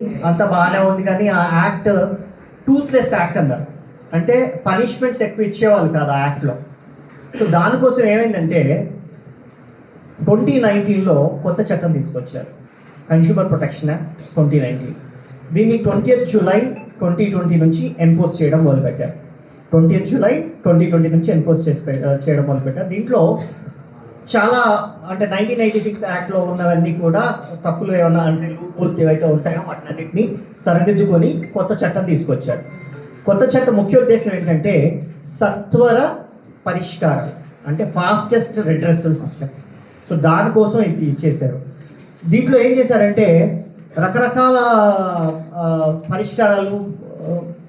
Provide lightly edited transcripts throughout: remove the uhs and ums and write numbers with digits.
అంత బాగానే ఉంది కానీ ఆ యాక్ట్ టూత్లెస్ యాక్ట్ అన్నారు. అంటే పనిష్మెంట్స్ ఎక్కువ ఇచ్చేవాళ్ళు కాదు ఆ యాక్ట్లో. సో దానికోసం ఏమైందంటే 2019లో కొత్త చట్టం తీసుకొచ్చారు, కన్స్యూమర్ ప్రొటెక్షన్ యాక్ట్ 2019. దీన్ని 20th July 2020 నుంచి ఎన్ఫోర్స్ చేయడం మొదలుపెట్టారు. 20th July 2020 నుంచి ఎన్ఫోర్స్ చేయడం మొదలుపెట్టారు. దీంట్లో చాలా అంటే 1996 యాక్ట్లో ఉన్నవన్నీ కూడా తప్పులు ఏమన్నా అంటే లూప్హోల్స్ ఏవైతే ఉంటాయో వాటినన్నింటినీ సరిదిద్దుకొని కొత్త చట్టం తీసుకొచ్చారు. కొత్త చట్టం ముఖ్య ఉద్దేశం ఏంటంటే సత్వర పరిష్కారం, అంటే ఫాస్టెస్ట్ రిడ్రెసల్ సిస్టమ్. సో దానికోసం ఇది ఇచ్చేశారు. దీంట్లో ఏం చేశారంటే రకరకాల పరిష్కారాలు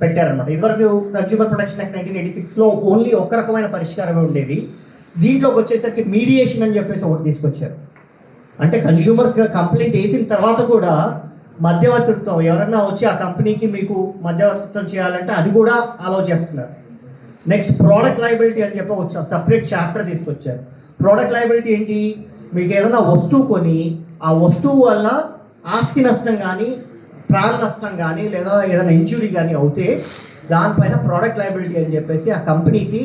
పెట్టారన్నమాట. ఇదివరకు కన్స్యూమర్ ప్రొటెక్షన్ యాక్ట్ 1986లో ఓన్లీ ఒక రకమైన పరిష్కారమే ఉండేది. దీంట్లోకి వచ్చేసరికి మీడియేషన్ అని చెప్పేసి ఒకటి తీసుకొచ్చారు. అంటే కన్స్యూమర్ కంప్లైంట్ వేసిన తర్వాత కూడా మధ్యవర్తిత్వం, ఎవరన్నా వచ్చి ఆ కంపెనీకి మీకు మధ్యవర్తిత్వం చేయాలంటే అది కూడా అలౌ చేస్తున్నారు. నెక్స్ట్ ప్రోడక్ట్ లయబిలిటీ అని చెప్పి ఒక సపరేట్ చాప్టర్ తీసుకొచ్చారు. ప్రోడక్ట్ లయబిలిటీ ఏంటి? మీకు ఏదైనా వస్తువు కొని ఆ వస్తువు వల్ల ఆస్తి నష్టం కానీ ప్రాణ నష్టం కానీ లేదా ఏదైనా ఇంజురీ కానీ అవుతే దానిపైన ప్రోడక్ట్ లయబిలిటీ అని చెప్పేసి ఆ కంపెనీకి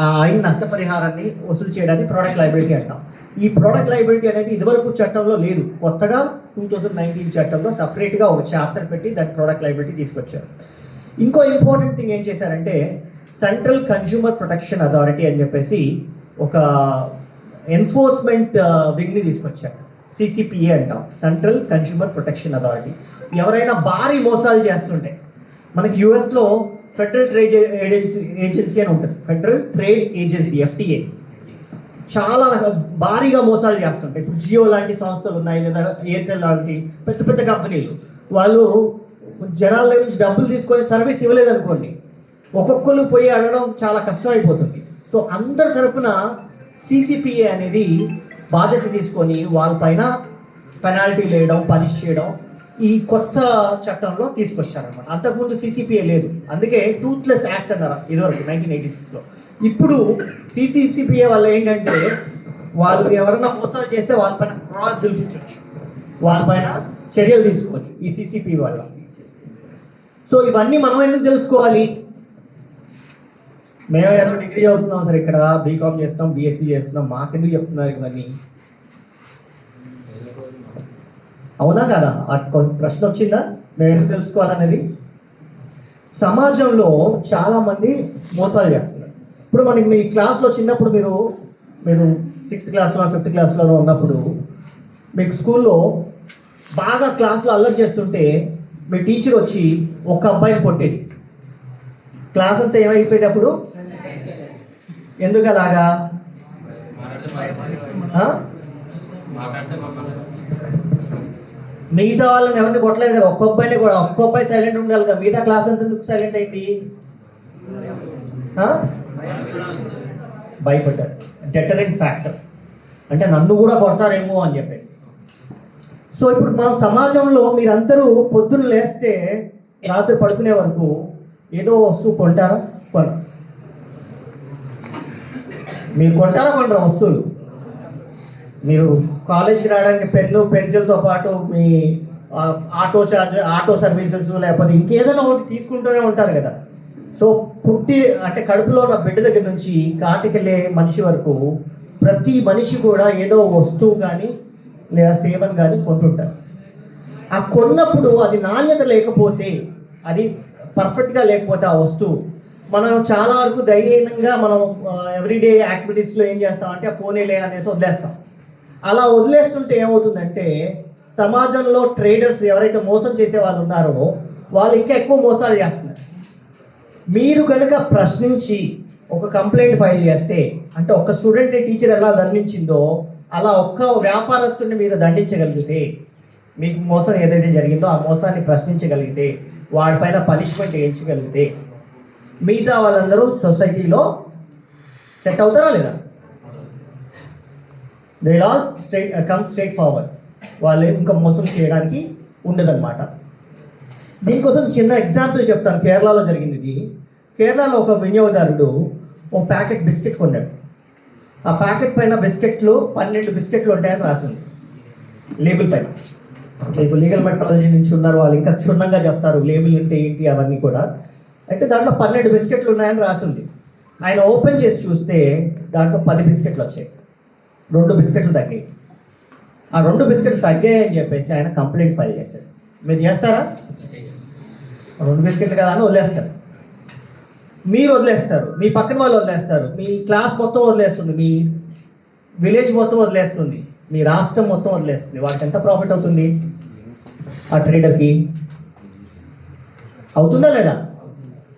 ఆ అయిన నష్టపరిహారాన్ని వసూలు చేయడానికి ప్రోడక్ట్ లయబిలిటీ అంటాం. ఈ ప్రోడక్ట్ లయబిలిటీ అనేది ఇదివరకు చట్టంలో లేదు, కొత్తగా 2019 చట్టంలో సపరేట్గా ఒక చాప్టర్ పెట్టి దాని ప్రోడక్ట్ లయబిలిటీ తీసుకొచ్చారు. ఇంకో ఇంపార్టెంట్ థింగ్ ఏం చేశారంటే సెంట్రల్ కన్స్యూమర్ ప్రొటెక్షన్ అథారిటీ అని చెప్పేసి ఒక ఎన్ఫోర్స్మెంట్ వింగ్ని తీసుకొచ్చారు. CCPA అంటాం, సెంట్రల్ కన్స్యూమర్ ప్రొటెక్షన్ అథారిటీ. ఎవరైనా భారీ మోసాలు చేస్తుంటే, మనకి యుఎస్లో ఫెడరల్ ట్రేడ్ ఏజెన్సీ అని ఉంటుంది, ఫెడరల్ ట్రేడ్ ఏజెన్సీ FTA. చాలా భారీగా మోసాలు చేస్తుంటాయి. ఇప్పుడు జియో లాంటి సంస్థలు ఉన్నాయి, లేదా ఎయిర్టెల్ లాంటి పెద్ద పెద్ద కంపెనీలు. వాళ్ళు జనాల దగ్గర నుంచి డబ్బులు తీసుకొని సర్వీస్ ఇవ్వలేదనుకోండి, ఒక్కొక్కరు పోయి అడగడం చాలా కష్టం అయిపోతుంది. సో అందరి తరపున CCPA అనేది బాధ్యత తీసుకొని వాళ్ళపైన పెనాల్టీ వేయడం, పనిష్ చేయడం ఈ కొత్త చట్టంలో తీసుకొచ్చారనమాట. అంతకుముందు CCPA లేదు, అందుకే టూత్లెస్ యాక్ట్ అన్నారు ఇదివరకు 1986లో. ఇప్పుడు CCPA వల్ల ఏంటంటే వాళ్ళు ఎవరైనా మోసాలు చేస్తే వాళ్ళపైన క్రాస్ పిలిపించవచ్చు, వాళ్ళపైన చర్యలు తీసుకోవచ్చు ఈ CCPA వల్ల. సో ఇవన్నీ మనం ఎందుకు తెలుసుకోవాలి? మేము ఏదో డిగ్రీ చదువుతున్నాం సార్, ఇక్కడ BCom చేస్తున్నాం, BSc చేస్తున్నాం, మాకెందుకు చెప్తున్నారు ఇవన్నీ? అవునా కదా? ప్రశ్న వచ్చిందా? మేము ఎందుకు తెలుసుకోవాలనేది. సమాజంలో చాలామంది మోసాలు చేస్తున్నారు. ఇప్పుడు మనకి మీ క్లాస్లో చిన్నప్పుడు మీరు 6th క్లాస్లో 5th క్లాస్లో ఉన్నప్పుడు మీకు స్కూల్లో బాగా క్లాస్లో అల్లరి చేస్తుంటే మీ టీచర్ వచ్చి ఒక అబ్బాయిని కొట్టేది. క్లాస్ అంతా ఏమైపోయేది అప్పుడు? ఎందుకు అలాగా? మిగతా వాళ్ళని ఎవరిని కొట్టలేదు కదా, ఒక్క అబ్బాయిని కూడా, ఒక్క అబ్బాయి సైలెంట్ ఉండాలి కదా, మిగతా క్లాస్ అంతా ఎందుకు సైలెంట్ అయింది? భయపడ్డారు. డెటరెంట్ ఫ్యాక్టర్, అంటే నన్ను కూడా కొడతారేమో అని చెప్పేసి. సో ఇప్పుడు మన సమాజంలో మీరందరూ పొద్దున్న లేస్తే రాత్రి పడుకునే వరకు ఏదో వస్తువు కొంటారా? కొనరా? మీరు కొంటారా కొనరా వస్తువులు? మీరు కాలేజీకి రావడానికి పెన్ను పెన్సిల్తో పాటు మీ ఆటో సర్వీసెస్ లేకపోతే ఇంకేదైనా ఒకటి తీసుకుంటూనే ఉంటారు కదా. సో అంటే కడుపులో ఉన్న బిడ్డ దగ్గర నుంచి కాటికెళ్ళే మనిషి వరకు ప్రతి మనిషి కూడా ఏదో వస్తువు కానీ లేదా సేవను కానీ కొంటుంటారు. ఆ కొన్నప్పుడు అది నాణ్యత లేకపోతే, అది పర్ఫెక్ట్గా లేకపోతే ఆ వస్తువు, మనం చాలా వరకు దైనంగా మనం ఎవ్రీడే యాక్టివిటీస్లో ఏం చేస్తామంటే ఆ పోనీలే అనేసి వదిలేస్తాం. అలా వదిలేస్తుంటే ఏమవుతుందంటే సమాజంలో ట్రేడర్స్ ఎవరైతే మోసం చేసే వాళ్ళు ఉన్నారో వాళ్ళు ఇంకా ఎక్కువ మోసాలు చేస్తున్నారు. మీరు కనుక ప్రశ్నించి ఒక కంప్లైంట్ ఫైల్ చేస్తే, అంటే ఒక స్టూడెంట్ని టీచర్ ఎలా దండించిందో అలా ఒక్క వ్యాపారస్తుడిని మీరు దండించగలిగితే, మీకు మోసం ఏదైతే జరిగిందో ఆ మోసాన్ని ప్రశ్నించగలిగితే, వాడిపైన పనిష్మెంట్ వేయించగలిగితే మిగతా వాళ్ళందరూ సొసైటీలో సెట్ అవుతారా లేదా? They will all come straight forward. వాళ్ళు ఇంకా మోసం చేయడానికి ఉండదన్నమాట. దీనికోసం చిన్న ఎగ్జాంపుల్ చెప్తాను. కేరళలో జరిగింది ఇది. కేరళలో ఒక వినియోగదారుడు ఒక ప్యాకెట్ బిస్కెట్ కొన్నాడు. ఆ ప్యాకెట్ పైన బిస్కెట్లు 12 బిస్కెట్లు ఉంటాయని రాసింది లేబుల్ పైన. మీకు లీగల్ మెట్రాలజీ నుంచి ఉన్నారు, వాళ్ళు ఇంకా క్షుణ్ణంగా చెప్తారు లేబుల్ అంటే ఏంటి అవన్నీ కూడా. అయితే దాంట్లో 12 బిస్కెట్లు ఉన్నాయని రాసింది. ఆయన ఓపెన్ చేసి చూస్తే దాంట్లో 10 బిస్కెట్లు వచ్చాయి, 2 బిస్కెట్లు తగ్గాయి. ఆ 2 బిస్కెట్లు తగ్గాయని చెప్పేసి ఆయన కంప్లైంట్ ఫైల్ చేశాడు. మీరు చేస్తారా? 2 బిస్కెట్లు కదా అని వదిలేస్తారు. మీరు వదిలేస్తారు, మీ పక్కన వాళ్ళు వదిలేస్తారు, మీ క్లాస్ మొత్తం వదిలేస్తుంది, మీ విలేజ్ మొత్తం వదిలేస్తుంది, మీ రాష్ట్రం మొత్తం వదిలేస్తుంది. వాటికి ఎంత ప్రాఫిట్ అవుతుంది ఆ ట్రేడర్కి? అవుతుందా లేదా?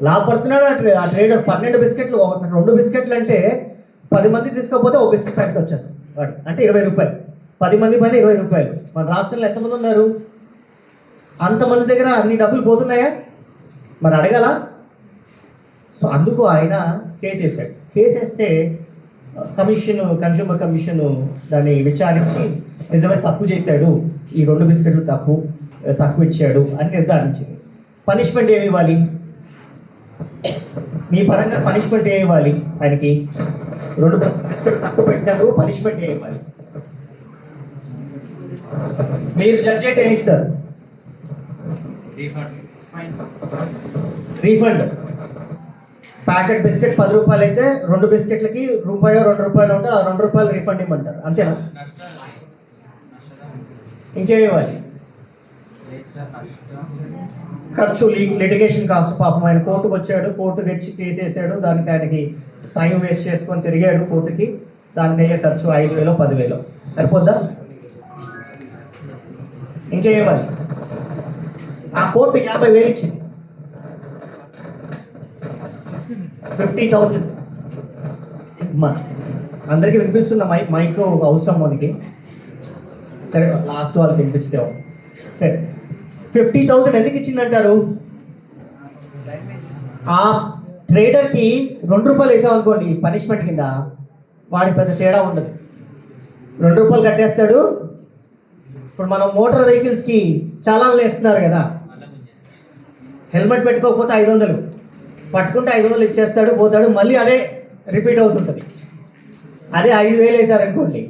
లాభపడుతున్నాడు ఆ ట్రేడర్. 12 బిస్కెట్లు, 2 బిస్కెట్లు అంటే 10 మంది తీసుకోకపోతే ఒక బిస్కెట్ ప్యాకెట్ వచ్చేస్తుంది వాడు, అంటే 20 రూపాయలు. 10 మంది పైన 20 రూపాయలు. మన రాష్ట్రంలో ఎంతమంది ఉన్నారు? అంతమంది దగ్గర అన్ని డబ్బులు పోతున్నాయా? మరి అడగాల. సో అందుకు ఆయన కేసేసాడు. కేసేస్తే కన్స్యూమర్ కమిషన్ దాన్ని విచారించి నిజమే తప్పు చేశాడు, ఈ 2 బిస్కెట్లు తక్కువ ఇచ్చాడు అని నిర్ధారించింది. పనిష్మెంట్ ఏమి ఇవ్వాలి? మీ పరంగా పనిష్మెంట్ ఏమి ఇవ్వాలి ఆయనకి? 2 బిస్కెట్లు తక్కువ పెట్టినందుకు పనిష్మెంట్ ఏమి ఇవ్వాలి? మీరు జడ్జి అయితే ఏమి ఇస్తారు? రీఫండ్. ప్యాకెట్ బిస్కెట్ 10 రూపాయలు అయితే 2 బిస్కెట్లకి రూపాయో 2 రూపాయలు ఉంటే ఆ 2 రూపాయలు రీఫండ్ ఇవ్వమంటారు, అంతేనా? ఇంకేమి ఇవ్వాలి? ఖర్చు, లిటిగేషన్ కాస్ట్. పాపం ఆయన కోర్టుకు వచ్చాడు, కోర్టుకు వచ్చి కేసు వేసాడు, దానికి ఆయనకి టైం వేస్ట్ చేసుకొని తిరిగాడు కోర్టుకి, దానికి అయ్యే ఖర్చు 5,000 10,000 సరిపోద్దా? ఇంకేమి ఇవ్వాలి? ఆ కోర్టు 50,000 ఇచ్చింది, 50,000. అందరికీ వినిపిస్తున్న మైక్ అవసరం మనకి. సరే లాస్ట్ వాళ్ళకి వినిపించితే సరే. 50,000 ఎందుకు ఇచ్చిందంటారు? ఆ ట్రేడర్కి 2 రూపాయలు వేసామనుకోండి పనిష్మెంట్ కింద, వాడికి పెద్ద తేడా ఉండదు, 2 రూపాయలు కట్టేస్తాడు. ఇప్పుడు మనం మోటార్ వెహికల్స్కి చలాన్లు వేస్తున్నారు కదా, హెల్మెట్ పెట్టుకోకపోతే 500, పట్టుకుంటే 500 ఇచ్చేస్తాడు, పోతాడు, మళ్ళీ అదే రిపీట్ అవుతుంటుంది. అదే 5,000 వేసారనుకోండి.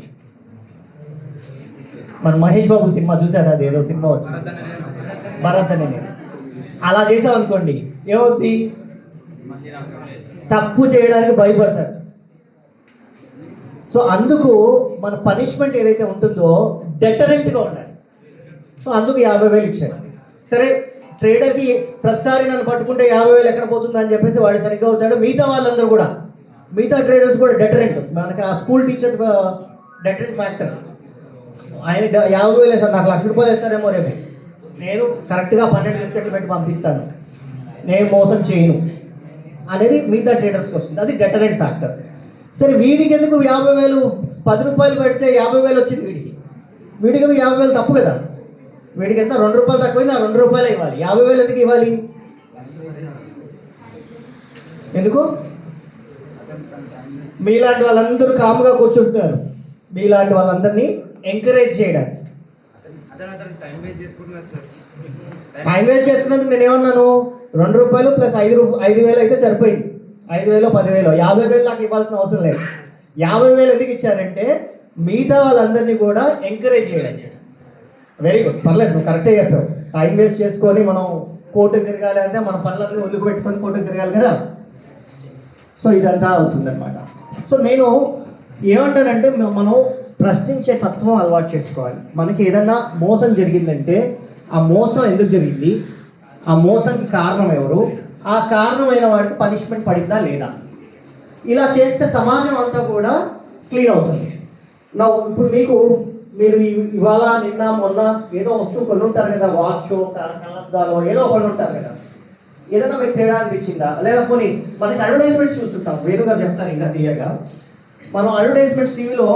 మన మహేష్ బాబు సినిమా చూసారు, అది ఏదో సినిమా వచ్చింది, భరత్ అని. నేను అలా చేసాం అనుకోండి ఏమవుతుంది? తప్పు చేయడానికి భయపడతారు. సో అందుకు మన పనిష్మెంట్ ఏదైతే ఉంటుందో డెటరెంట్గా ఉండాలి. సో అందుకు 50,000 ఇచ్చారు. సరే, ట్రేడర్కి ప్రతిసారి నన్ను పట్టుకుంటే 50,000 ఎక్కడ పోతుంది అని చెప్పేసి వాడు సరిగ్గా అవుతాడు. మిగతా వాళ్ళందరూ కూడా, మిగతా ట్రేడర్స్ కూడా డెటరెంట్. మనకి ఆ స్కూల్ టీచర్ డెటరెంట్ ఫ్యాక్టర్. ఆయన 50,000 వేస్తారు, నాకు 1,00,000 రూపాయలు వేస్తారేమో రేపు, నేను కరెక్ట్గా 12 బిస్కెట్లు పెట్టి పంపిస్తాను, నేను మోసం చేయను అనేది మిగతా ట్రేడర్స్కి వస్తుంది. అది డెటరెంట్ ఫ్యాక్టర్. సరే, వీడికి ఎందుకు 50,000? 10 రూపాయలు పెడితే 50,000 వచ్చింది వీడికి 50,000 తప్పు కదా. వీడికి ఎంత? 2 రూపాయలు తక్కువైంది, ఆ 2 రూపాయలు ఇవ్వాలి. 50,000 ఎందుకు ఇవ్వాలి? ఎందుకు? మీలాంటి వాళ్ళందరూ కామ్గా కూర్చుంటున్నారు, మీలాంటి వాళ్ళందరినీ ఎంకరేజ్ చేయడానికి. టైం వేస్ట్ చేసుకున్నందుకు నేను ఏమన్నాను? 2 రూపాయలు ప్లస్ 5,000 అయితే సరిపోయింది. 5,000 10,000 50,000 నాకు ఇవ్వాల్సిన అవసరం లేదు. 50,000 ఎందుకు ఇచ్చారంటే మిగతా వాళ్ళందరినీ కూడా ఎంకరేజ్ చేయడానికి. వెరీ గుడ్, పర్లేదు, నువ్వు కరెక్టే చెప్పావు. టైం వేస్ట్ చేసుకొని మనం కోర్టుకు తిరగాలి అంటే మన పనులన్నీ ఒళ్ళుకు పెట్టుకొని కోర్టుకు తిరగాలి కదా. సో ఇదంతా అవుతుందన్నమాట. సో నేను ఏమంటానంటే మనం ప్రశ్నించే తత్వం అలవాటు చేసుకోవాలి. మనకి ఏదన్నా మోసం జరిగిందంటే ఆ మోసం ఎందుకు జరిగింది, ఆ మోసానికి కారణం ఎవరు, ఆ కారణమైన వాటికి పనిష్మెంట్ పడిందా లేదా, ఇలా చేస్తే సమాజం అంతా కూడా క్లీన్ అవుతుంది. నా ఇప్పుడు మీరు ఇవాళ నిన్న మొన్న ఏదో వస్తువు కొన్ని ఉంటారు కదా, వాచో కళ్ళద్దాలో ఏదో కొన్ని ఉంటారు కదా, ఏదైనా మీకు తేడా అనిపించిందా? లేదా కొన్ని మనకి అడ్వర్టైజ్మెంట్స్ చూస్తుంటాం, వేణుగారు చెప్తారు ఇంకా క్లియర్గా. మనం అడ్వర్టైజ్మెంట్స్ టీవీలో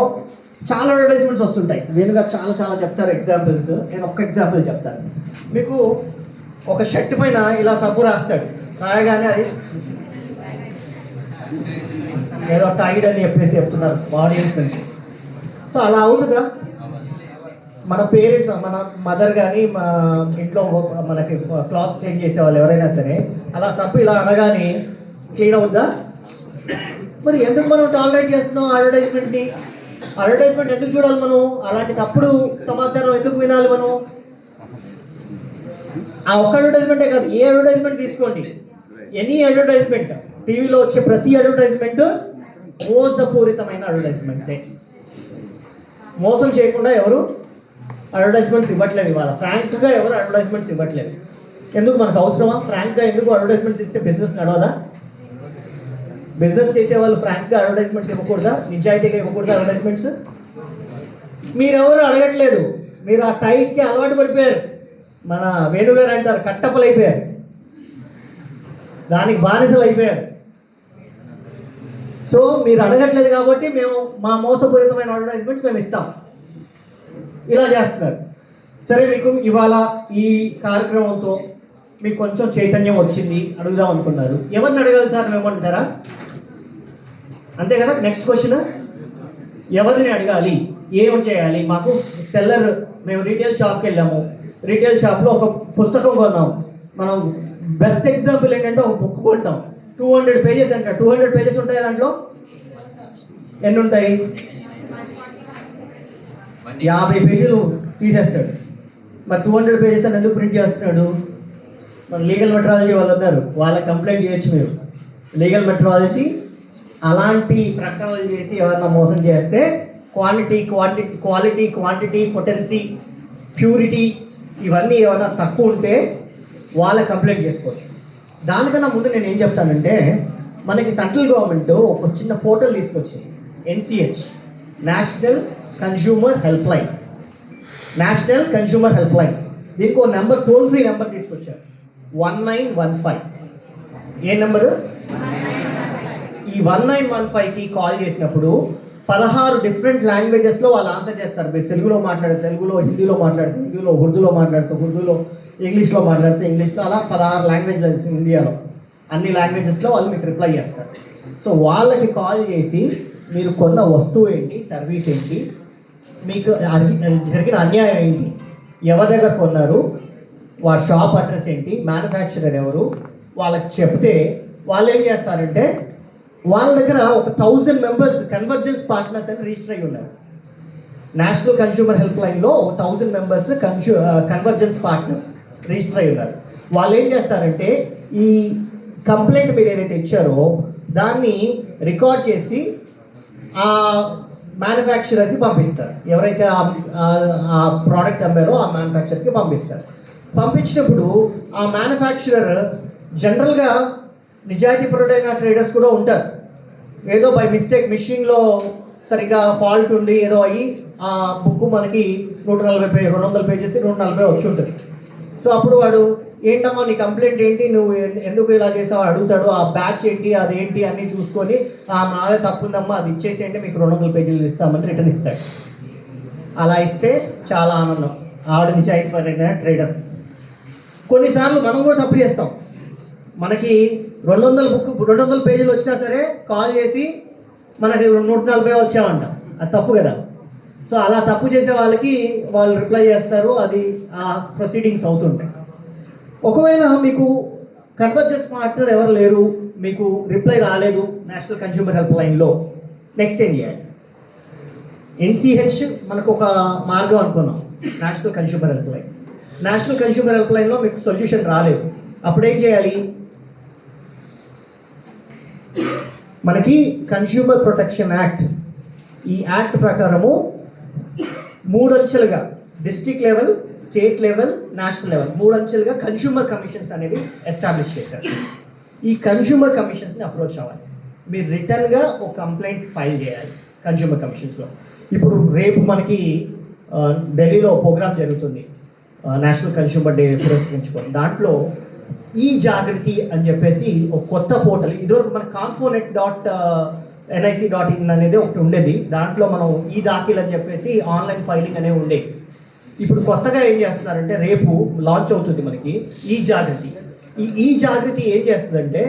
చాలా అడ్వర్టైజ్మెంట్స్ వస్తుంటాయి, వేణుగారు చాలా చెప్తారు ఎగ్జాంపుల్స్. నేను ఒక్క ఎగ్జాంపుల్ చెప్తాను మీకు. ఒక షర్ట్ పైన ఇలా సబ్బు రాస్తాడు, రాయగానే అది ఏదో టైడ్ అని చెప్పేసి చెప్తున్నారు ఆడియన్స్ నుంచి. సో అలా అవుతుందా? మన పేరెంట్స్, మన మదర్ కానీ మా ఇంట్లో మనకి క్లాత్స్ చేంజ్ చేసే వాళ్ళు ఎవరైనా సరే అలా సబ్బు ఇలా అనగానే క్లీన్ అవుద్దా? మరి ఎందుకు మనం టాలరేట్ చేస్తున్నాం అడ్వర్టైజ్మెంట్ని? అడ్వర్టైజ్మెంట్ ఎందుకు చూడాలి మనం? అలాంటి తప్పుడు సమాచారం ఎందుకు వినాలి మనం? ఆ ఒక్క అడ్వర్టైజ్మెంటే కాదు, ఏ అడ్వర్టైజ్మెంట్ తీసుకోండి, ఎనీ అడ్వర్టైజ్మెంట్, టీవీలో వచ్చే ప్రతి అడ్వర్టైజ్మెంట్ మోసపూరితమైన అడ్వర్టైజ్మెంట్సే. మోసం చేయకుండా ఎవరు అడ్వర్టైజ్మెంట్స్ ఇవ్వట్లేదు ఇవాళ. ఫ్రాంక్గా ఎవరు అడ్వర్టైజ్మెంట్స్ ఇవ్వట్లేదు. ఎందుకు మనకు అవసరమా? ఫ్రాంక్గా ఎందుకు అడ్వర్టైజ్మెంట్స్ ఇస్తే బిజినెస్ నడవదా? బిజినెస్ చేసే వాళ్ళు ఫ్రాంక్గా అడ్వర్టైజ్మెంట్స్ ఇవ్వకూడదా? నిజాయితీగా ఇవ్వకూడదా అడ్వర్టైజ్మెంట్స్? మీరెవరు అడగట్లేదు. మీరు ఆ టైట్కి అలవాటు పడిపోయారు. మన వేణుగారు అంటారు కట్టపలు అయిపోయారు, దానికి బానిసలు అయిపోయారు. సో మీరు అడగట్లేదు కాబట్టి మేము మా మోసపూరితమైన అడ్వర్టైజ్మెంట్స్ మేము ఇస్తాం, ఇలా చేస్తున్నారు. సరే, మీకు ఇవాళ ఈ కార్యక్రమంతో మీకు కొంచెం చైతన్యం వచ్చింది, అడుగుదాం అనుకున్నారు. ఎవరిని అడగాలి సార్ మేమంటారా? అంతే కదా. నెక్స్ట్ క్వశ్చన్, ఎవరిని అడగాలి, ఏం చేయాలి? మాకు సెల్లర్, మేము రీటైల్ షాప్కి వెళ్ళాము, రీటైల్ షాప్లో ఒక పుస్తకం కొన్నాం. మనం బెస్ట్ ఎగ్జాంపుల్ ఏంటంటే ఒక బుక్ కొంటాం, 200 పేజెస్ అంట. 200 పేజెస్ ఉంటాయి, దాంట్లో ఎన్ని ఉంటాయి? 50 పేజీలు తీసేస్తాడు. మరి 200 పేజెస్ అని ఎందుకు ప్రింట్ చేస్తున్నాడు? మన లీగల్ మెట్రాలజీ వాళ్ళు ఉన్నారు, వాళ్ళకి కంప్లైంట్ చేయొచ్చు మీరు. లీగల్ మెట్రాలజీ అలాంటి ప్రకటనలు చేసి ఎవరన్నా మోసం చేస్తే క్వాలిటీ, పొటెన్సీ, ప్యూరిటీ ఇవన్నీ ఏమైనా తక్కువ ఉంటే వాళ్ళకి కంప్లైంట్ చేసుకోవచ్చు. దానికన్నా ముందు నేను ఏం చెప్తానంటే, మనకి సెంట్రల్ గవర్నమెంట్ ఒక చిన్న పోర్టల్ తీసుకొచ్చింది, NCH, national consumer help line. National consumer help line, దీనికి ఒక నెంబర్, టోల్ ఫ్రీ నెంబర్ తీసుకొచ్చారు, 1915. ఏ నెంబరు? ఈ 1915కి కాల్ చేసినప్పుడు 16 డిఫరెంట్ లాంగ్వేజెస్లో వాళ్ళు ఆన్సర్ చేస్తారు. మీరు తెలుగులో మాట్లాడితే తెలుగులో, హిందీలో మాట్లాడితే హిందీలో, ఉర్దూలో మాట్లాడితే ఉర్దూలో, ఇంగ్లీష్లో మాట్లాడితే ఇంగ్లీష్లో, అలా 16 లాంగ్వేజెస్ ఇండియాలో, అన్ని లాంగ్వేజెస్లో వాళ్ళు మీకు రిప్లై చేస్తారు. సో వాళ్ళకి కాల్ చేసి మీరు కొన్న వస్తువు ఏంటి, సర్వీస్ ఏంటి, మీకు జరిగిన అన్యాయం ఏంటి, ఎవరి దగ్గర కొన్నారు, వాడి షాప్ అడ్రస్ ఏంటి, మ్యానుఫ్యాక్చరర్ ఎవరు, వాళ్ళకి చెప్తే వాళ్ళు ఏం చేస్తారంటే, వాళ్ళ దగ్గర ఒక 1000 మెంబర్స్ కన్వర్జెన్స్ పార్ట్నర్స్ అని రిజిస్టర్ అయ్యి ఉన్నారు. నేషనల్ కన్జ్యూమర్ హెల్ప్ లైన్లో 1000 మెంబర్స్ కన్వర్జెన్స్ పార్ట్నర్స్ రిజిస్టర్ అయ్యి ఉన్నారు. వాళ్ళు ఏం చేస్తారంటే, ఈ కంప్లైంట్ మీరు ఏదైతే ఇచ్చారో దాన్ని రికార్డ్ చేసి ఆ మ్యానుఫ్యాక్చరర్కి పంపిస్తారు. ఎవరైతే ఆ ప్రోడక్ట్ అమ్మారో ఆ మ్యానుఫ్యాక్చరర్కి పంపిస్తారు. పంపించినప్పుడు ఆ మ్యానుఫ్యాక్చరర్ జనరల్గా నిజాయితీపరుడైన ట్రేడర్స్ కూడా ఉంటారు. ఏదో బై మిస్టేక్ మిషన్లో సరిగ్గా ఫాల్ట్ ఉండి ఏదో అయ్యి ఆ బుక్ మనకి 200 పేజెస్ 140 వచ్చి ఉంటుంది. సో అప్పుడు వాడు, ఏంటమ్మా నీ కంప్లైంట్ ఏంటి, నువ్వు ఎందుకు ఇలా చేసావు అడుగుతాడు. ఆ బ్యాచ్ ఏంటి, అదేంటి అన్నీ చూసుకొని, నాదే తప్పుందమ్మా అది ఇచ్చేసేయండి, మీకు 200 పేజీలు ఇస్తామని రిటర్న్ ఇస్తాడు. అలా ఇస్తే చాలా ఆనందం, ఆవిడ నిజాయితీపరైన ట్రేడర్. కొన్నిసార్లు మనం కూడా తప్పు చేస్తాం. మనకి 200 పేజీలు వచ్చినా సరే కాల్ చేసి మనకి 140 వచ్చామంట, అది తప్పు కదా. సో అలా తప్పు చేసే వాళ్ళకి వాళ్ళు రిప్లై చేస్తారు, అది ఆ ప్రొసీడింగ్స్ అవుతుంటాయి. ఒకవేళ మీకు కన్వర్జెన్స్ పార్ట్నర్ ఎవరు లేరు, మీకు రిప్లై రాలేదు నేషనల్ కన్జ్యూమర్ హెల్ప్ లైన్లో, నెక్స్ట్ ఏం చేయాలి? NCH మనకు ఒక మార్గం అనుకున్నాం, national consumer help line. National consumer help లైన్లో మీకు సొల్యూషన్ రాలేదు, అప్పుడు ఏం చేయాలి? మనకి కన్జ్యూమర్ ప్రొటెక్షన్ యాక్ట్, ఈ యాక్ట్ ప్రకారము 3 అంచెలుగా district level, state level, national level 3 అంచెలుగా కన్జ్యూమర్ కమిషన్స్ అనేవి ఎస్టాబ్లిష్ చేశారు. ఈ కన్జ్యూమర్ కమిషన్స్ని అప్రోచ్ అవ్వాలి. మీరు రిటర్న్గా ఒక కంప్లైంట్ ఫైల్ చేయాలి కన్జ్యూమర్ కమిషన్స్లో. ఇప్పుడు రేపు మనకి ఢిల్లీలో ప్రోగ్రామ్ జరుగుతుంది, నేషనల్ కన్జ్యూమర్ డే పురస్కరించుకొని. దాంట్లో ఈ జాగృతి అని చెప్పేసి ఒక కొత్త పోర్టల్, ఇదివరకు మన confonet.nic.in అనేది ఒకటి ఉండేది. దాంట్లో మనం ఈ దాఖిల్ అని చెప్పేసి ఆన్లైన్ ఫైలింగ్ అనేవి ఉండేది. ఇప్పుడు కొత్తగా ఏం చేస్తున్నారంటే, రేపు లాంచ్ అవుతుంది మనకి ఈ జాగృతి. ఈ జాగృతి ఏం చేస్తుందంటే,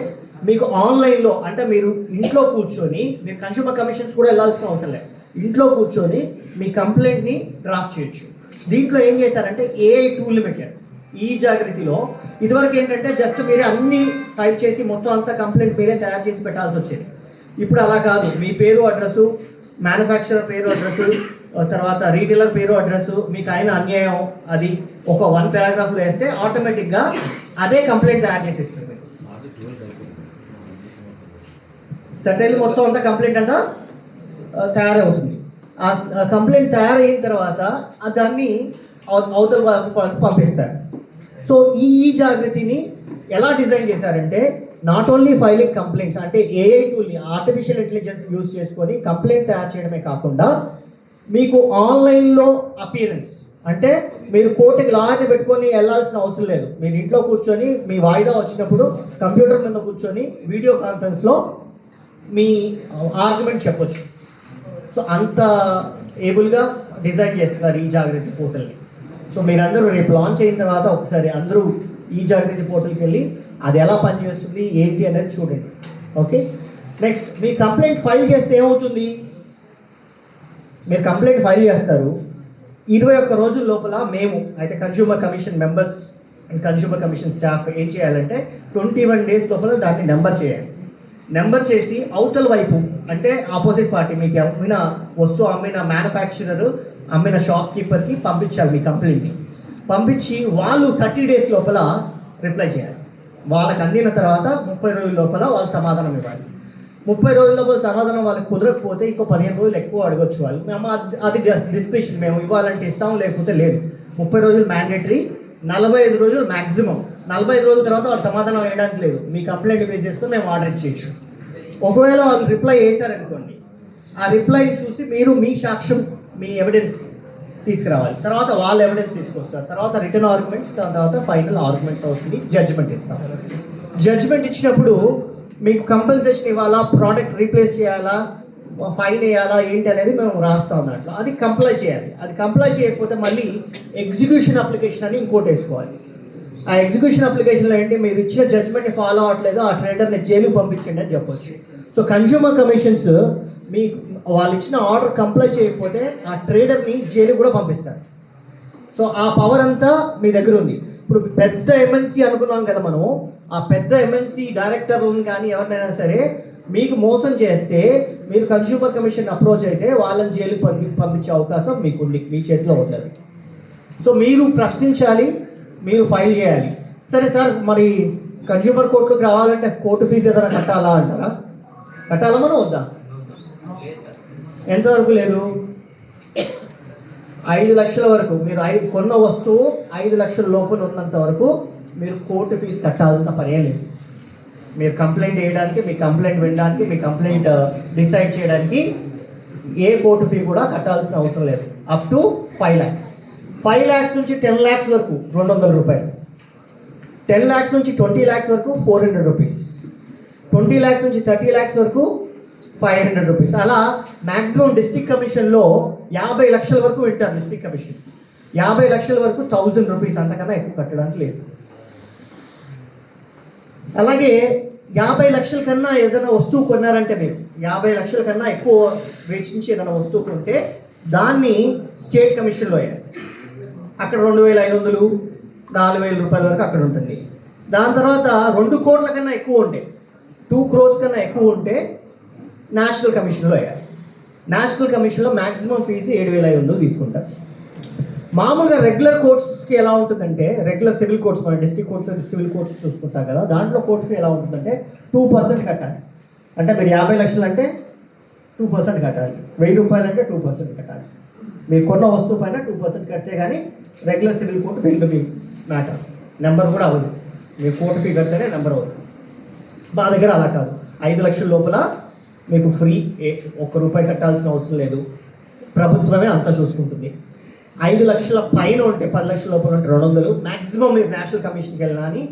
మీకు ఆన్లైన్లో, అంటే మీరు ఇంట్లో కూర్చొని, మీరు కన్జ్యూమర్ కమిషన్స్ కూడా వెళ్ళాల్సిన అవసరం లేదు, ఇంట్లో కూర్చొని మీ కంప్లైంట్ని డ్రాఫ్ట్ చేయొచ్చు. దీంట్లో ఏం చేశారంటే AI టూల్ పెట్టారు ఈ జాగృతిలో. ఇదివరకు ఏంటంటే జస్ట్ మీరే అన్ని టైప్ చేసి మొత్తం అంతా కంప్లైంట్ మీరే తయారు చేసి పెట్టాల్సి వచ్చేది. ఇప్పుడు అలా కాదు, మీ పేరు అడ్రస్సు, మ్యానుఫ్యాక్చరర్ పేరు అడ్రస్సు, తర్వాత రీటైలర్ పేరు అడ్రస్, మీకు అయిన అన్యాయం అది ఒక 1 పారాగ్రాఫ్లో వేస్తే ఆటోమేటిక్గా అదే కంప్లైంట్ తయారు చేసి ఇస్తుంది. సెటిల్ మొత్తం అంతా కంప్లైంట్ అంతా తయారవుతుంది. ఆ కంప్లైంట్ తయారైన తర్వాత దాన్ని అవతల వాళ్ళకి పంపిస్తారు. సో ఈ జాగృతిని ఎలా డిజైన్ చేశారంటే నాట్ ఓన్లీ ఫైలింగ్ కంప్లైంట్స్, అంటే ఏఐ టూల్ని ఆర్టిఫిషియల్ ఇంటెలిజెన్స్ యూజ్ చేసుకొని కంప్లైంట్ తయారు చేయడమే కాకుండా మీకు ఆన్లైన్లో అపియరెన్స్, అంటే మీరు కోర్టుకి లాయర్ని పెట్టుకొని వెళ్ళాల్సిన అవసరం లేదు. మీరు ఇంట్లో కూర్చొని మీ వాయిదా వచ్చినప్పుడు కంప్యూటర్ మీద కూర్చొని వీడియో కాన్ఫరెన్స్లో మీ ఆర్గ్యుమెంట్ చెప్పొచ్చు. సో అంత ఏబుల్గా డిజైన్ చేస్తున్నారు ఈ జాగృతి పోర్టల్ని. సో మీరందరూ రేపు లాంచ్ అయిన తర్వాత ఒకసారి అందరూ ఈ జాగృతి పోర్టల్కి వెళ్ళి అది ఎలా పనిచేస్తుంది ఏంటి అనేది చూడండి. ఓకే, నెక్స్ట్ మీ కంప్లైంట్ ఫైల్ చేస్తే ఏమవుతుంది? మీరు కంప్లైంట్ ఫైల్ చేస్తారు, 21 రోజుల లోపల మేము అయితే consumer commission members and consumer commission staff ఏం చేయాలంటే 21 డేస్ లోపల దాన్ని నెంబర్ చేయాలి. నెంబర్ చేసి అవతల వైపు అంటే ఆపోజిట్ పార్టీ, మీకు అమ్మిన వస్తువు అమ్మిన మ్యానుఫ్యాక్చరర్ అమ్మిన షాప్ కీపర్కి పంపించాలి మీ కంప్లైంట్ని. పంపించి వాళ్ళు 30 డేస్ లోపల రిప్లై చేయాలి. వాళ్ళకి అందిన తర్వాత 30 రోజుల లోపల వాళ్ళు సమాధానం ఇవ్వాలి. 30 రోజుల లోపల సమాధానం వాళ్ళకి కుదరకపోతే ఇంకో 15 రోజులు ఎక్కువ అడగొచ్చు వాళ్ళు. మేము అది డిస్క్రిప్షన్, మేము ఇవ్వాలంటే ఇస్తాం, లేకపోతే లేదు. 30 రోజులు మ్యాండేటరీ, 45 రోజులు మ్యాక్సిమం. 45 రోజుల తర్వాత వాళ్ళు సమాధానం వేయడానికి లేదు. మీ కంప్లైంట్ బేస్ చేసుకుని మేము ఆర్డర్ ఇచ్చేయచ్చు. ఒకవేళ వాళ్ళు రిప్లై చేశారనుకోండి, ఆ రిప్లైని చూసి మీరు మీ సాక్ష్యం, మీ ఎవిడెన్స్ తీసుకురావాలి. తర్వాత వాళ్ళ ఎవిడెన్స్ తీసుకొస్తారు. తర్వాత రిటర్న్ ఆర్గ్యుమెంట్స్, దాని తర్వాత ఫైనల్ ఆర్గ్యుమెంట్స్ అవుతుంది, జడ్జిమెంట్ ఇస్తాం. జడ్జిమెంట్ ఇచ్చినప్పుడు మీకు కంపెన్సేషన్ ఇవ్వాలా, ప్రోడక్ట్ రీప్లేస్ చేయాలా, ఫైన్ వేయాలా ఏంటి అనేది మేము రాస్తాం దాంట్లో. అది కంప్లై చేయాలి. అది కంప్లై చేయకపోతే మళ్ళీ ఎగ్జిక్యూషన్ అప్లికేషన్ అని ఇంకోటి వేసుకోవాలి. ఆ ఎగ్జిక్యూషన్ అప్లికేషన్లో ఏంటి, మీరు ఇచ్చిన జడ్జ్మెంట్ని ఫాలో అవ్వట్లేదు, ఆ ట్రేడర్ని జైలుకి పంపించండి అని చెప్పొచ్చు. సో కన్జ్యూమర్ కమిషన్స్ మీకు వాళ్ళు ఇచ్చిన ఆర్డర్ కంప్లై చేయకపోతే ఆ ట్రేడర్ని జైలుకి కూడా పంపిస్తారు. సో ఆ పవర్ అంతా మీ దగ్గర ఉంది. ఇప్పుడు పెద్ద ఎంఎన్సీ అనుకున్నాం కదా మనం, ఆ పెద్ద ఎంఎన్సీ డైరెక్టర్లను కానీ ఎవరినైనా సరే మీకు మోసం చేస్తే మీరు కన్జ్యూమర్ కమిషన్ అప్రోచ్ అయితే వాళ్ళని జైలుకి పంపించే అవకాశం మీకు ఉంది, మీ చేతిలో ఉన్నది. సో మీరు ప్రశ్నించాలి, మీరు ఫైల్ చేయాలి. సరే సార్, మరి కన్జ్యూమర్ కోర్టులోకి రావాలంటే కోర్టు ఫీజు ఏదైనా కట్టాలా అంటారా? కట్టాలా మనం వద్దా? ఎంతవరకు లేదు? 5 లక్షల వరకు. మీరు కొన్న వస్తువు 5 లక్షల లోపల ఉన్నంత వరకు మీరు కోర్టు ఫీజు కట్టాల్సిన పనే లేదు. మీరు కంప్లైంట్ చేయడానికి, మీ కంప్లైంట్ వినడానికి, మీ కంప్లైంట్ డిసైడ్ చేయడానికి ఏ కోర్టు ఫీ కూడా కట్టాల్సిన అవసరం లేదు. Up to 5 lakhs. 5 lakhs నుంచి 10 lakhs వరకు 200 రూపాయలు. 10 lakhs నుంచి 20 lakhs వరకు 400 రూపీస్. 20 lakhs నుంచి 30 lakhs వరకు 500 రూపీస్. అలా మ్యాక్సిమం డిస్ట్రిక్ట్ కమిషన్లో 50 లక్షల వరకు వింటారు. డిస్ట్రిక్ట్ కమిషన్ 50 లక్షల వరకు 1000 రూపీస్, అంతకన్నా ఎక్కువ కట్టడానికి లేదు. అలాగే 50 లక్షల కన్నా ఏదైనా వస్తువు కొన్నారంటే, మీరు 50 లక్షల కన్నా ఎక్కువ వెచ్చించి ఏదైనా వస్తువు కొంటే దాన్ని స్టేట్ కమిషన్లో వేయాలి. అక్కడ 2500, 4000 రూపాయల వరకు అక్కడ ఉంటుంది. దాని తర్వాత 2 కోట్ల కన్నా ఎక్కువ ఉంటే, 2 crores కన్నా ఎక్కువ ఉంటే నేషనల్ కమిషన్లో వేయాలి. నేషనల్ కమిషన్లో మ్యాక్సిమం ఫీజు 7500 తీసుకుంటారు. మామూలుగా రెగ్యులర్ కోర్ట్స్కి ఎలా ఉంటుందంటే, రెగ్యులర్ సివిల్ కోర్ట్స్, మన డిస్ట్రిక్ట్ కోర్ట్స్, సివిల్ కోర్ట్స్ చూసుకుంటాం కదా, దాంట్లో కోర్ట్స్కి ఎలా ఉంటుందంటే 2% కట్టాలి. అంటే మీరు 50 లక్షలు అంటే 2% కట్టాలి. 1000 రూపాయలు అంటే 2% కట్టాలి. మీరు కొన్న వస్తువు పైన 2% కడితే కానీ రెగ్యులర్ సివిల్ కోర్టు వెళ్తుంది. మీ మ్యాటర్ నెంబర్ కూడా అవ్వదు. మీరు కోర్టు ఫీ కడితేనే నెంబర్ అవ్వదు. మా దగ్గర అలా కాదు. 5 లక్షల లోపల మీకు ఫ్రీ, 1 రూపాయి కట్టాల్సిన అవసరం లేదు. ప్రభుత్వమే అంతా చూసుకుంటుంది. 5 లక్షల పైన ఉంటే, 10 లక్షల లోపల ఉంటే 200. మ్యాక్సిమం మీరు నేషనల్ కమిషన్కి వెళ్ళినా అని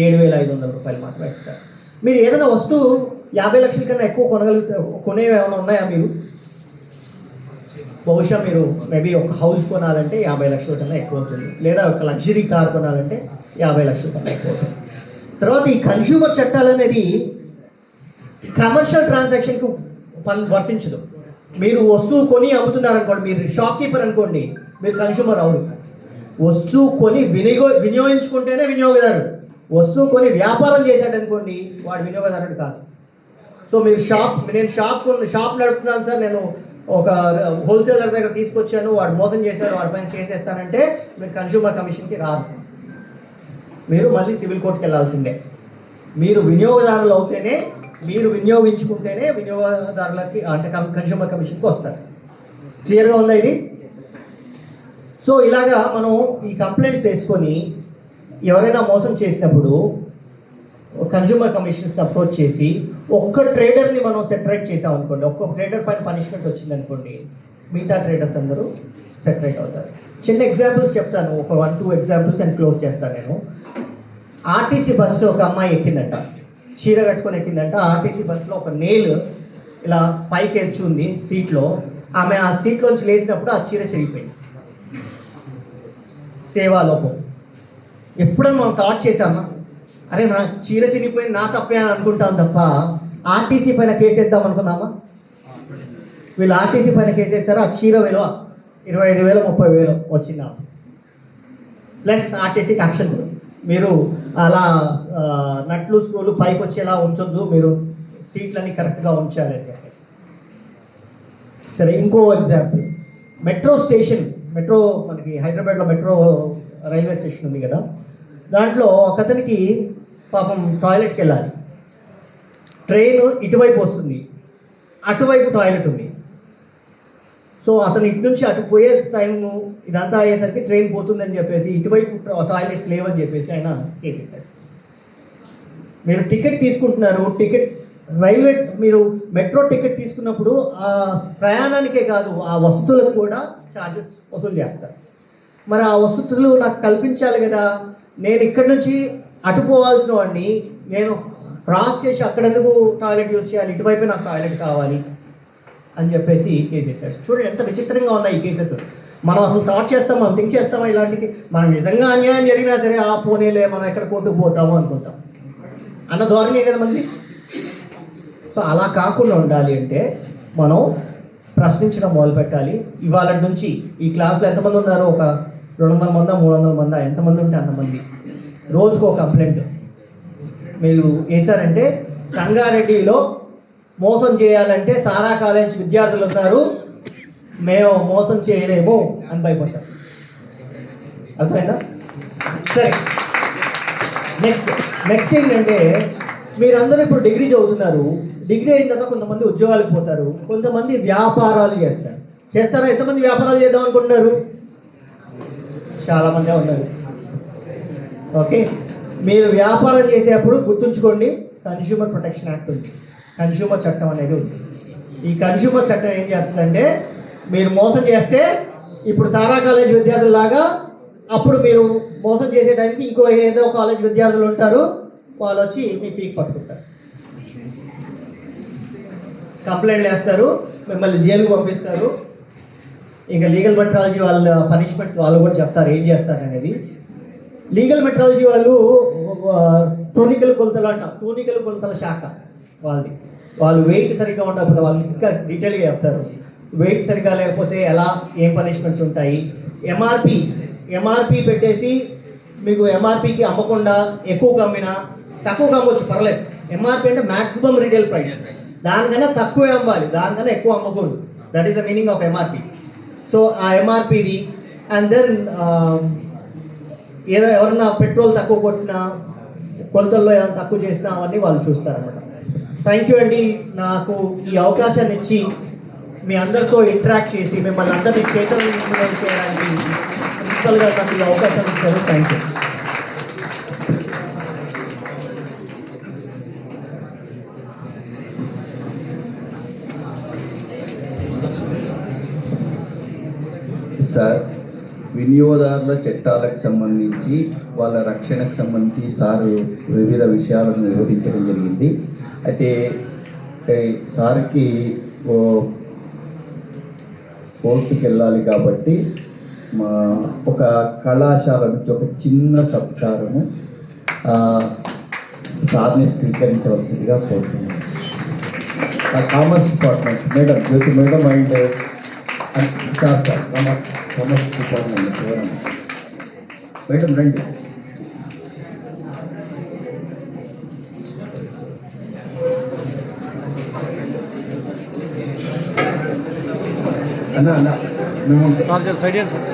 7500 రూపాయలు మాత్రమే ఇస్తారు. మీరు ఏదైనా వస్తువు 50 లక్షల కన్నా ఎక్కువ కొనేవి ఏమైనా ఉన్నాయా? మీరు బహుశా మీరు మేబీ ఒక హౌస్ కొనాలంటే 50 లక్షల కన్నా ఎక్కువ అవుతుంది, లేదా ఒక లగ్జరీ కార్ కొనాలంటే 50 లక్షల కన్నా ఎక్కువ అవుతుంది. తర్వాత ఈ కన్జ్యూమర్ చట్టాలు అనేది కమర్షియల్ ట్రాన్సాక్షన్కు వర్తించదు. మీరు వస్తువు కొని అమ్ముతున్నారనుకోండి, మీరు షాప్ కీపర్ అనుకోండి, మీరు కన్జ్యూమర్ అవరు. వస్తువు కొని వినియోగించుకుంటేనే వినియోగదారుడు. వస్తువు కొని వ్యాపారం చేశాడు అనుకోండి, వాడు వినియోగదారుడు కాదు. సో మీరు నేను షాప్ నడుపుతున్నాను సార్, నేను ఒక హోల్సేలర్ దగ్గర తీసుకొచ్చాను, వాడు మోసం చేశాడు, వాడి పైన కేసు వేస్తానంటే మీరు కన్స్యూమర్ కమిషన్కి రారు, మీరు మళ్ళీ సివిల్ కోర్టుకి వెళ్ళాల్సిందే. మీరు వినియోగదారులు అవుతేనే, మీరు వినియోగించుకుంటేనే వినియోగదారులకి అంటే కన్స్యూమర్ కమిషన్కి వస్తారు. క్లియర్గా ఉందా ఇది? సో ఇలాగా మనం ఈ కంప్లైంట్స్ వేసుకొని ఎవరైనా మోసం చేసినప్పుడు కన్స్యూమర్ కమిషన్స్ని అప్రోచ్ చేసి ఒక్క ట్రేడర్ని మనం సెపరేట్ చేసాం అనుకోండి, ఒక్కొక్క ట్రేడర్ పైన పనిష్మెంట్ వచ్చింది అనుకోండి, మిగతా ట్రేడర్స్ అందరూ సెపరేట్ అవుతారు. చిన్న ఎగ్జాంపుల్స్ చెప్తాను, ఒక 1-2 ఎగ్జాంపుల్స్ అండ్ క్లోజ్ చేస్తాను నేను. ఆర్టీసీ బస్సు ఒక అమ్మాయి ఎక్కిందంట, చీర కట్టుకొని ఎక్కిందంట. ఆర్టీసీ బస్సులో ఒక నేల్ ఇలా పైకి ఎచ్చుంది సీట్లో. ఆమె ఆ సీట్లోంచి లేచినప్పుడు ఆ చీర చిరిగిపోయింది. సేవాలోపం. ఎప్పుడన్నా మనం థాట్ చేసామా, అరే నా చీర చిరిగిపోయింది నా తప్పే అని అనుకుంటాం తప్ప ఆర్టీసీ పైన కేసేద్దాం అనుకున్నామా? వీళ్ళు ఆర్టీసీ పైన కేసేస్తారు, ఆ చీర విలువ 25,000 30,000 వచ్చిందా, ప్లస్ ఆర్టీసీకి అక్షంతలు. మీరు అలా నట్లు స్క్రూలు పైకి వచ్చేలా ఉంచొద్దు, మీరు సీట్లన్నీ కరెక్ట్గా ఉంచాలి అని చెప్పేసి. సరే, ఇంకో ఎగ్జాంపుల్, మెట్రో స్టేషన్. మెట్రో మనకి హైదరాబాద్లో మెట్రో రైల్వే స్టేషన్ ఉంది కదా, దాంట్లో ఒకతనికి పాపం టాయిలెట్కి వెళ్ళాలి. ట్రైన్ ఇటువైపు వస్తుంది, అటువైపు టాయిలెట్ ఉంది. సో అతను ఇటు నుంచి అటు పోయే టైము ఇదంతా అయ్యేసరికి ట్రైన్ పోతుందని చెప్పేసి ఇటువైపు టాయిలెట్స్ లేవని చెప్పేసి ఆయన కేసేశాడు. మీరు టికెట్ తీసుకుంటున్నారు, రైల్వే మీరు మెట్రో టికెట్ తీసుకున్నప్పుడు ఆ ప్రయాణానికే కాదు ఆ వసతులకు కూడా ఛార్జెస్ వసూలు చేస్తారు. మరి ఆ వసతులు నాకు కల్పించాలి కదా, నేను ఇక్కడి నుంచి అటు పోవాల్సిన వాడిని నేను క్రాస్ చేసి అక్కడెందుకు టాయిలెట్ యూజ్ చేయాలి, ఇటువైపే నాకు టాయిలెట్ కావాలి అని చెప్పేసి కేసేసాడు. చూడండి ఎంత విచిత్రంగా ఉన్నాయి ఈ కేసెస్. మనం అసలు థాట్ చేస్తాం, మనం థింక్ చేస్తామా ఇలాంటికి? మనం నిజంగా అన్యాయం జరిగినా సరే ఆ పోనీలే మనం ఎక్కడ కోర్టుకు పోతాము అనుకుంటాం అన్న ధోరణి కదా మంది. సో అలా కాకుండా ఉండాలి అంటే మనం ప్రశ్నించడం మొదలుపెట్టాలి. ఇవాళ నుంచి ఈ క్లాస్లో ఎంతమంది ఉన్నారో, ఒక 200 మందా 300 మందా, ఎంతమంది ఉంటే అంతమంది రోజుకో కంప్లైంట్ మీరు వేశారంటే, సంగారెడ్డిలో మోసం చేయాలంటే తారా కాలేజ్ విద్యార్థులు ఉన్నారు, మేము మోసం చేయలేము అని భయపడతారు. అర్థమైందా? సరే, నెక్స్ట్ ఏంటంటే, మీరందరూ ఇప్పుడు డిగ్రీ చదువుతున్నారు. డిగ్రీ అయిన తర్వాత కొంతమంది ఉద్యోగాలకు పోతారు, కొంతమంది వ్యాపారాలు చేస్తారా? ఎంతమంది వ్యాపారాలు చేద్దాం అనుకుంటున్నారు? చాలామందే ఉన్నారు. ఓకే, మీరు వ్యాపారం చేసేటప్పుడు గుర్తుంచుకోండి, కన్స్యూమర్ ప్రొటెక్షన్ యాక్ట్ ఉంది, కన్స్యూమర్ చట్టం అనేది ఉంది. ఈ కన్స్యూమర్ చట్టం ఏం చేస్తుందంటే, మీరు మోసం చేస్తే ఇప్పుడు తారా కాలేజ్ విద్యార్థులలాగా అప్పుడు మీరు మోసం చేసే టైంకి ఇంకో ఏదో కాలేజ్ విద్యార్థులు ఉంటారు, వాళ్ళు వచ్చి మీ పీక్ పట్టుకుంటారు, కంప్లైంట్లు వేస్తారు, మిమ్మల్ని జైలుకు పంపిస్తారు. ఇంకా లీగల్ మెట్రాలజీ వాళ్ళ పనిష్మెంట్స్ వాళ్ళు కూడా చెప్తారు ఏం చేస్తారు అనేది. లీగల్ మెట్రాలజీ వాళ్ళు తూనికల కొలతల శాఖ వాళ్ళది. వాళ్ళు వెయిట్ సరిగ్గా ఉండకపోతే వాళ్ళు ఇంకా డీటెయిల్గా చెప్తారు. వెయిట్ సరిగ్గా లేకపోతే ఎలా, ఏం పనిష్మెంట్స్ ఉంటాయి. ఎంఆర్పి పెట్టేసి మీకు ఎంఆర్పికి అమ్మకుండా ఎక్కువ అమ్మినా, తక్కువ అమ్మవచ్చు పర్లేదు. ఎంఆర్పి అంటే మ్యాక్సిమం రీటైల్ ప్రైస్, దానికన్నా తక్కువే అమ్మాలి, దానికన్నా ఎక్కువ అమ్మకూడదు. That is the meaning of MRP. So ఆ ఎంఆర్పిది, అండ్ దెన్ ఏదో ఎవరన్నా పెట్రోల్ తక్కువ కొట్టినా, కొలతల్లో ఏదైనా తక్కువ చేసినా అవన్నీ వాళ్ళు చూస్తారన్నమాట. థ్యాంక్ యూ అండి, నాకు ఈ అవకాశాన్ని ఇచ్చి మీ అందరితో ఇంటరాక్ట్ చేసి మిమ్మల్ని అందరినీ చైతన్యం చేయడానికి ప్రిన్సిపల్గా నాకు ఈ అవకాశం ఇచ్చారు. Thank you. సార్, వినియోగదారుల చట్టాలకు సంబంధించి వాళ్ళ రక్షణకు సంబంధించి సారు వివిధ విషయాలను వివరించడం జరిగింది. అయితే సార్కి కోర్టుకు వెళ్ళాలి కాబట్టి ఒక కళాశాల నుంచి ఒక చిన్న సత్కారము సార్ని స్వీకరించవలసిందిగా కోరుతున్నాను. Commerce department madam, Jyothi madam and sir commerce department madam రండి. అన్న మేము సార్ సైడ్ సార్